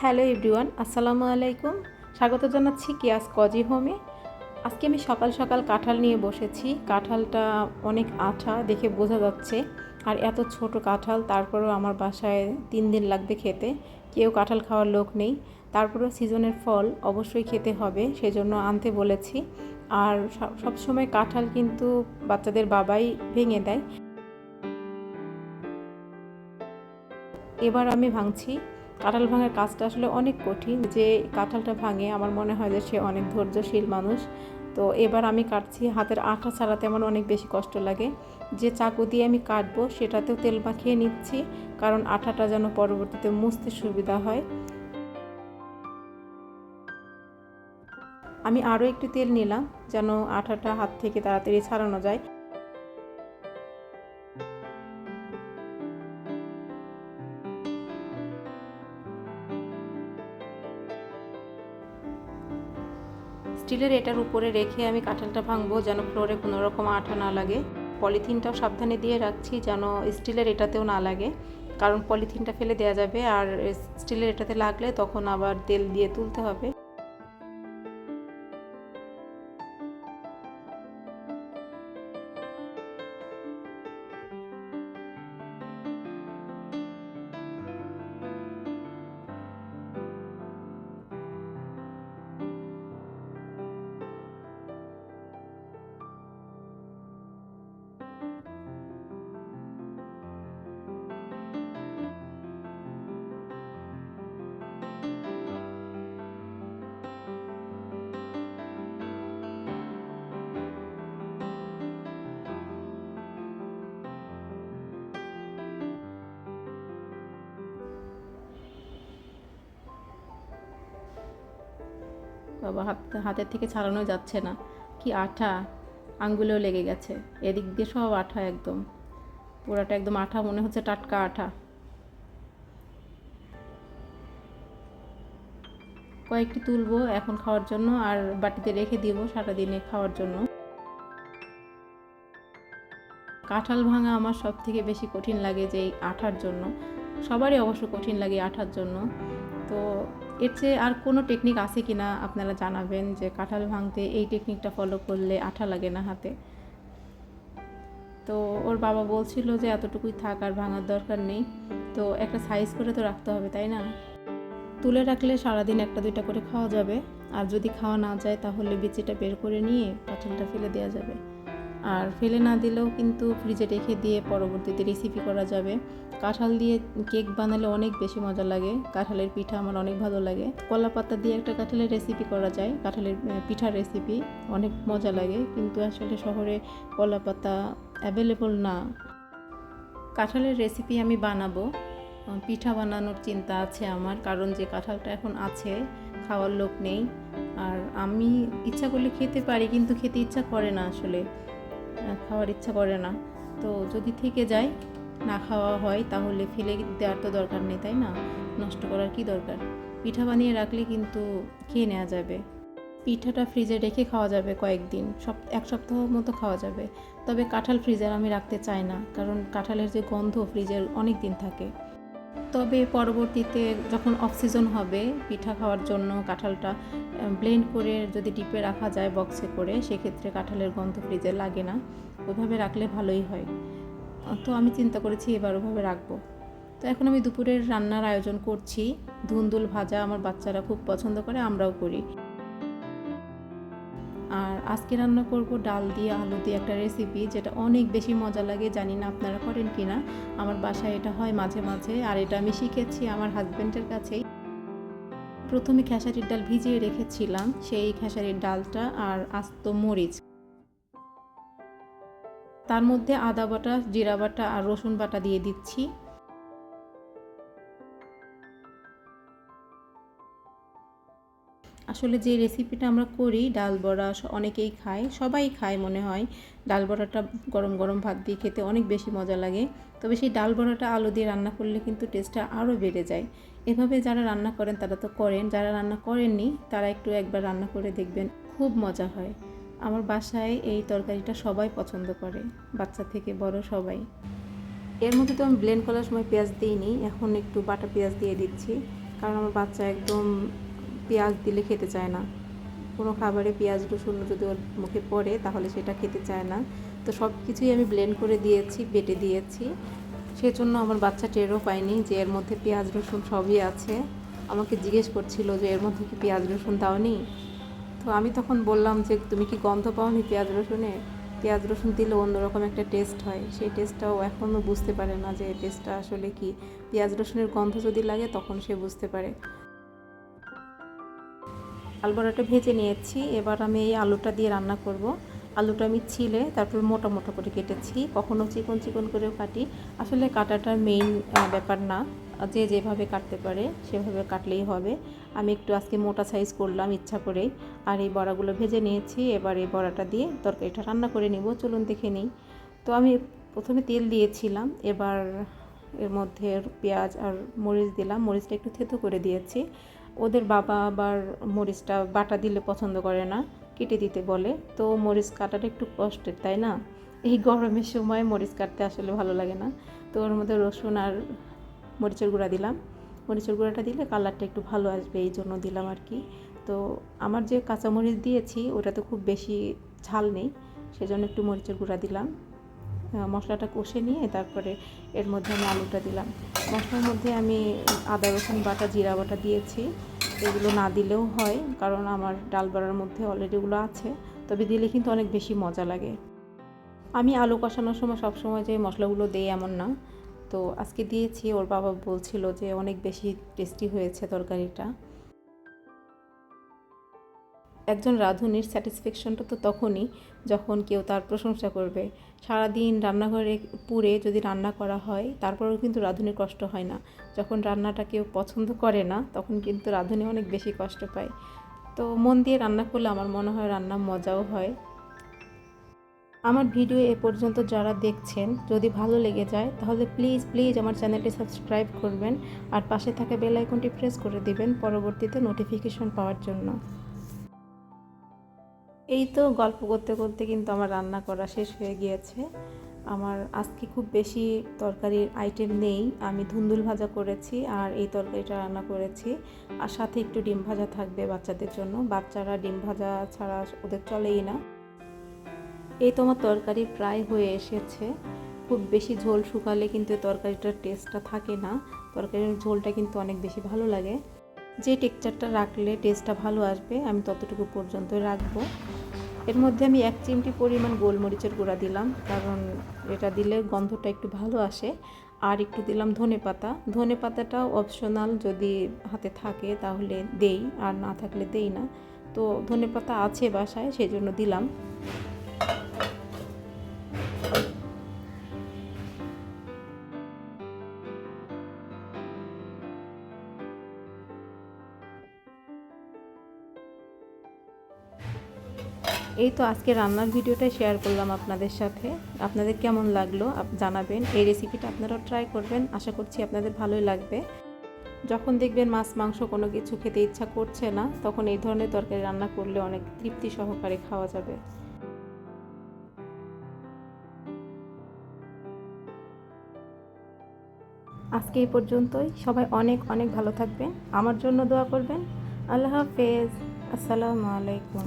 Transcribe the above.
Hello everyone, আসসালামু আলাইকুম। স্বাগত জানাচ্ছি কিয়াস কজি হোমে। আজকে আমি সকাল সকাল কাঁঠাল নিয়ে বসেছি। কাঁঠালটা অনেক আঠা দেখে বোঝা যাচ্ছে, আর এত ছোট কাঁঠাল, তারপরেও আমার বাসায় 3 দিন লাগবে খেতে। কেউ কাঁঠাল খাওয়ার লোক নেই, তারপরেও সিজনের ফল অবশ্যই খেতে হবে, সেজন্য আনতে বলেছি। আর সবসময় কাঁঠাল কিন্তু বাচ্চাদের বাবাই ভেঙে দেয়। এবার আমি ভাঙছি। কাঁঠাল ভাঙার কাজটা আসলে অনেক কঠিন। যে কাঁঠালটা ভাঙে আমার মনে হয় যে সে অনেক ধৈর্যশীল মানুষ। তো এবার আমি কাটছি, হাতের আঠা ছাড়াতে আমার অনেক বেশি কষ্ট লাগে। যে চাকু দিয়ে আমি কাটবো সেটাতেও তেল মাখিয়ে নিচ্ছি, কারণ আঠাটা যেন পরবর্তীতে মুছতে সুবিধা হয়। আমি আরও একটু তেল নিলাম যেন আঠাটা হাত থেকে তাড়াতাড়ি ছাড়ানো যায়। স্টিলের এটার উপরে রেখে আমি কাঁঠালটা ভাঙবো যেন ফ্লোরে কোনো রকম আঠা না লাগে। পলিথিনটাও সাবধানে দিয়ে রাখছি যেন স্টিলের এটাতেও না লাগে, কারণ পলিথিনটা ফেলে দেওয়া যাবে, আর স্টিলের এটাতে লাগলে তখন আবার তেল দিয়ে তুলতে হবে। বাবা, হাতের থেকে ছাড়ানো যাচ্ছে না, কি আঠা, আঙ্গুলেও লেগে গেছে। এদিক দিয়ে সব আঠা, একদম পুরাটা একদম আঠা, মনে হচ্ছে টাটকা আঠা। কয়েকটি তুলবো এখন খাওয়ার জন্য, আর বাটিতে রেখে দিব সারাদিনে খাওয়ার জন্য। কাঁঠাল ভাঙা আমার সব থেকে বেশি কঠিন লাগে যে এই আঠার জন্য। সবারই অবশ্য কঠিন লাগে আঠার জন্য। তো এর চেয়ে আর কোনো টেকনিক আছে কি না আপনারা জানাবেন, যে কাঁঠাল ভাঙতে এই টেকনিকটা ফলো করলে আঠা লাগে না হাতে। তো ওর বাবা বলছিল যে এতটুকুই থাক, আর ভাঙার দরকার নেই। তো একটা সাইজ করে তো রাখতে হবে, তাই না? তুলে রাখলে সারাদিন একটা দুইটা করে খাওয়া যাবে, আর যদি খাওয়া না যায় তাহলে বিচিটা বের করে নিয়ে কাঁঠালটা ফেলে দেওয়া যাবে। আর ফেলে না দিলেও কিন্তু ফ্রিজে রেখে দিয়ে পরবর্তীতে রেসিপি করা যাবে। কাঁঠাল দিয়ে কেক বানালে অনেক বেশি মজা লাগে। কাঁঠালের পিঠা আমার অনেক ভালো লাগে। কলা পাতা দিয়ে একটা কাঁঠালের রেসিপি করা যায়, কাঁঠালের পিঠার রেসিপি, অনেক মজা লাগে, কিন্তু আসলে শহরে কলা পাতা অ্যাভেলেবল না। কাঁঠালের রেসিপি আমি বানাবো, পিঠা বানানোর চিন্তা আছে আমার, কারণ যে কাঁঠালটা এখন আছে খাওয়ার লোক নেই। আর আমি ইচ্ছা করলে খেতে পারি, কিন্তু খেতে ইচ্ছা করে না, আসলে খাওয়ার ইচ্ছা করে না। তো যদি থেকে যায়, না খাওয়া হয়, তাহলে ফেলে দেওয়ার তো দরকার নেই, তাই না? নষ্ট করার কি দরকার? পিঠা বানিয়ে রাখলে কিন্তু খেয়ে নেওয়া যাবে। পিঠাটা ফ্রিজে রেখে খাওয়া যাবে কয়েকদিন, এক সপ্তাহ মতো খাওয়া যাবে। তবে কাঁঠাল ফ্রিজে আমি রাখতে চাই না, কারণ কাঁঠালের যে গন্ধ ফ্রিজের অনেক দিন থাকে। তবে পরবর্তীতে যখন অফ সিজন হবে পিঠা খাওয়ার জন্য, কাঁঠালটা ব্লেন্ড করে যদি ডিপে রাখা যায় বক্সে করে, সেক্ষেত্রে কাঁঠালের গন্ধ ফ্রিজে লাগে না। ওইভাবে রাখলে ভালোই হয়। তো আমি চিন্তা করেছি এবার ওভাবে রাখবো। তো এখন আমি দুপুরের রান্নার আয়োজন করছি। ধুন্দুল ভাজা আমার বাচ্চারা খুব পছন্দ করে, আমরাও করি। আর আজকে রান্না করব ডাল দিয়ে আলু দিয়ে একটা রেসিপি, যেটা অনেক বেশি মজা লাগে। জানি না আপনারা করেন কি না, আমার বাসায় এটা হয় মাঝে মাঝে। আর এটা আমি শিখেছি আমার হাজব্যান্ডের কাছেই। প্রথমে খেসারির ডাল ভিজিয়ে রেখেছিলাম, সেই খেসারির ডালটা আর আস্ত মরিচ, তার মধ্যে আদা বাটা, জিরা বাটা আর রসুন বাটা দিয়ে দিচ্ছি। আসলে যে রেসিপিটা আমরা করি, ডাল বড়া অনেকেই খায়, সবাই খায় মনে হয়। ডাল বড়াটা গরম গরম ভাত দিয়ে খেতে অনেক বেশি মজা লাগে। তবে সেই ডাল বড়াটা আলু দিয়ে রান্না করলে কিন্তু টেস্টটা আরও বেড়ে যায়। এভাবে যারা রান্না করেন তারা তো করেন, যারা রান্না করেননি তারা একটু একবার রান্না করে দেখবেন, খুব মজা হয়। আমার বাসায় এই তরকারিটা সবাই পছন্দ করে, বাচ্চা থেকে বড় সবাই। এর মধ্যে তো আমি ব্লেন্ড করার সময় পেঁয়াজ দিইনি, এখন একটু বাটা পেঁয়াজ দিয়ে দিচ্ছি। কারণ আমার বাচ্চা একদম পেঁয়াজ দিলে খেতে চায় না। কোনো খাবারে পেঁয়াজ রসুন যদি ওর মুখে পড়ে তাহলে সেটা খেতে চায় না। তো সব কিছুই আমি ব্লেন্ড করে দিয়েছি, বেটে দিয়েছি। সেজন্য আমার বাচ্চা টেরও পায়নি যে এর মধ্যে পেঁয়াজ রসুন সবই আছে। আমাকে জিজ্ঞেস করছিল যে এর মধ্যে কি পেঁয়াজ রসুন দাওনি? তো আমি তখন বললাম যে তুমি কি গন্ধ পাওনি পেঁয়াজ রসুনে? পেঁয়াজ রসুন দিলে অন্যরকম একটা টেস্ট হয়, সেই টেস্টটাও এখনও বুঝতে পারে না যে টেস্টটা আসলে কি। পেঁয়াজ রসুনের গন্ধ যদি লাগে তখন সে বুঝতে পারে। আলু বড়াটা ভেজে নিয়েছি, এবার আমি এই আলুটা দিয়ে রান্না করব। আলুটা আমি ছিলে তারপর মোটা মোটা করে কেটেছি, কখনও চিকন চিকন করেও কাটি। আসলে কাটাটা মেইন ব্যাপার না, যে যেভাবে কাটতে পারে সেভাবে কাটলেই হবে। আমি একটু আজকে মোটা সাইজ করলাম ইচ্ছা করেই। আর এই বড়াগুলো ভেজে নিয়েছি, এবার এই বড়াটা দিয়ে তরকারিটা রান্না করে নিব, চলুন দেখে নিই। তো আমি প্রথমে তেল দিয়েছিলাম, এবার এর মধ্যে পেঁয়াজ আর মরিচ দিলাম, মরিচটা একটু থেতো করে দিয়েছি। ওদের বাবা আবার মরিচটা বাটা দিলে পছন্দ করে না, কেটে দিতে বলে। তো মরিচ কাটাটা একটু কষ্টের, তাই না? এই গরমের সময় মরিচ কাটতে আসলে ভালো লাগে না। তো ওর মধ্যে রসুন আর মরিচের গুঁড়া দিলাম। মরিচের গুঁড়াটা দিলে কালারটা একটু ভালো আসবে, এই জন্য দিলাম আর কি। তো আমার যে কাঁচামরিচ দিয়েছি ওটাতে খুব বেশি ঝাল নেই, সেজন্য একটু মরিচের গুঁড়া দিলাম। মশলাটা কষে নিয়ে তারপরে এর মধ্যে আমি আলুটা দিলাম। মশলার মধ্যে আমি আদা রসুন বাটা, জিরা বাটা দিয়েছি। এগুলো না দিলেও হয়, কারণ আমার ডাল বড়ার মধ্যে অলরেডি এগুলো আছে, তবে দিলে কিন্তু অনেক বেশি মজা লাগে। আমি আলু কষানোর সময় সবসময় যে মশলাগুলো দেই এমন না, তো আজকে দিয়েছি। ওর বাবা বলছিল যে অনেক বেশি টেস্টি হয়েছে তরকারিটা। একজন রাঁধুনির স্যাটিসফ্যাকশনটা তো তখনই যখন কেউ তার প্রশংসা করবে। সারাদিন রান্নাঘরে পুড়ে যদি রান্না করা হয় তারপরেও কিন্তু রাঁধুনির কষ্ট হয় না। যখন রান্নাটা কেউ পছন্দ করে না তখন কিন্তু রাঁধুনি অনেক বেশি কষ্ট পায়। তো মন দিয়ে রান্না করলে আমার মনে হয় রান্না মজাও হয়। আমার ভিডিও এ পর্যন্ত যারা দেখছেন, যদি ভালো লেগে যায় তাহলে প্লিজ প্লিজ আমার চ্যানেলটি সাবস্ক্রাইব করবেন আর পাশে থাকা বেল আইকনটি প্রেস করে দিবেন পরবর্তীতে নোটিফিকেশন পাওয়ার জন্য। এই তো গল্প করতে করতে কিন্তু আমার রান্না করা শেষ হয়ে গিয়েছে। আমার আজকে খুব বেশি তরকারির আইটেম নেই, আমি ধুন্দুল ভাজা করেছি আর এই তরকারিটা রান্না করেছি। আর সাথে একটু ডিম ভাজা থাকবে বাচ্চাদের জন্য, বাচ্চারা ডিম ভাজা ছাড়া ওদের চলেই না। এই তো আমার তরকারি প্রায় হয়ে এসেছে। খুব বেশি ঝোল শুকালে কিন্তু তরকারিটার টেস্টটা থাকে না, তরকারির ঝোলটা কিন্তু অনেক বেশি ভালো লাগে। যে টেক্সচারটা রাখলে টেস্টটা ভালো আসবে আমি ততটুকু পর্যন্তই রাখবো। এর মধ্যে আমি 1 চিমটি পরিমাণ গোলমরিচের গুঁড়া দিলাম, কারণ এটা দিলে গন্ধটা একটু ভালো আসে। আর একটু দিলাম ধনেপাতা। ধনেপাতাটাও অপশনাল, যদি হাতে থাকে তাহলে দেই, আর না থাকলে দেই না। তো ধনেপাতা আছে বাসায়, সেই জন্য দিলাম। এই তো আজকে রান্নার ভিডিওটা শেয়ার করলাম আপনাদের সাথে। আপনাদের কেমন লাগলো জানাবেন। এই রেসিপিটা আপনারাও ট্রাই করবেন, আশা করছি আপনাদের ভালোই লাগবে। যখন দেখবেন মাছ মাংস কোনো কিছু খেতে ইচ্ছা করছে না, তখন এই ধরনের তরকারি রান্না করলে অনেক তৃপ্তি সহকারে খাওয়া যাবে। আজকে এই পর্যন্তই। সবাই অনেক অনেক ভালো থাকবেন, আমার জন্য দোয়া করবেন। আল্লাহ হাফেজ, আসসালামু আলাইকুম।